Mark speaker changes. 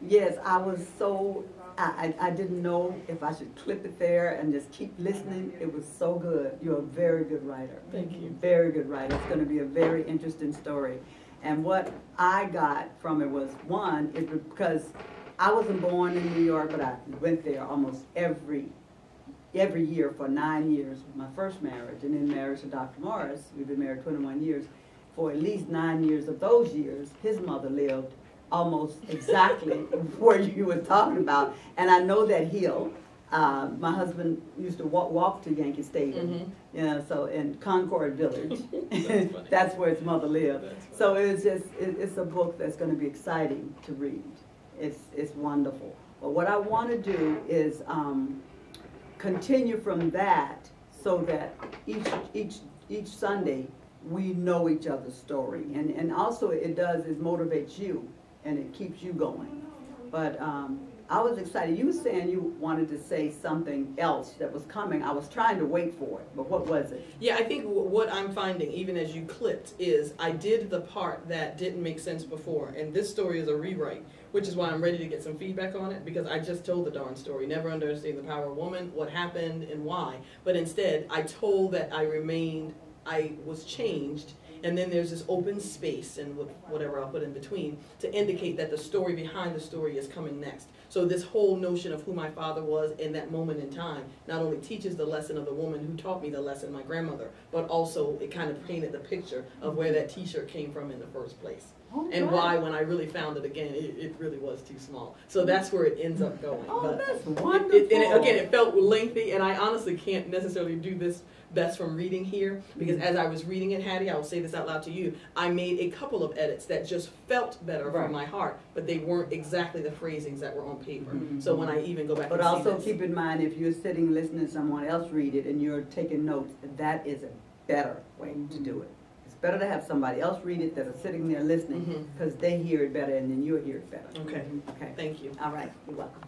Speaker 1: Yes, I was so, I didn't know if I should clip it there and just keep listening. It was so good. You're a very good writer.
Speaker 2: Thank you.
Speaker 1: Very good writer. It's going to be a very interesting story. And what I got from it was, one, is because I wasn't born in New York, but I went there almost every year for 9 years with my first marriage, and then marriage to Dr. Morris. We've been married 21 years. For at least 9 years of those years, his mother lived almost exactly where you were talking about. And I know that hill. My husband used to walk to Yankee Stadium, you know, so in Concord Village. That's where his mother lived. So it's a book that's going to be exciting to read. It's wonderful. But what I want to do is continue from that, so that each Sunday we know each other's story, and also it motivates you and it keeps you going. But I was excited. You were saying you wanted to say something else that was coming. I was trying to wait for it, but what was it?
Speaker 2: Yeah, I think what I'm finding, even as you clipped, is I did the part that didn't make sense before, and this story is a rewrite, which is why I'm ready to get some feedback on it, because I just told the darn story. Never understanding the power of woman, what happened, and why. But instead, I told that I was changed, and then there's this open space and whatever I'll put in between to indicate that the story behind the story is coming next. So this whole notion of who my father was in that moment in time not only teaches the lesson of the woman who taught me the lesson, my grandmother, but also it kind of painted the picture of where that t-shirt came from in the first place. And why, when I really found it again, it really was too small. So that's where it ends up going.
Speaker 1: Oh,
Speaker 2: but
Speaker 1: that's wonderful.
Speaker 2: Again, it felt lengthy, and I honestly can't necessarily do this best from reading here, because as I was reading it, Hattie, I will say this out loud to you, I made a couple of edits that just felt better from my heart, but they weren't exactly the phrasings that were on paper. So when I even go back
Speaker 1: but
Speaker 2: and see
Speaker 1: also
Speaker 2: this,
Speaker 1: keep in mind, if you're sitting listening to someone else read it and you're taking notes, that is a better way to do it. It's better to have somebody else read it that are sitting there listening, because they hear it better and then you'll hear it better.
Speaker 2: Okay.
Speaker 1: Okay.
Speaker 2: Thank you.
Speaker 1: All right. You're welcome.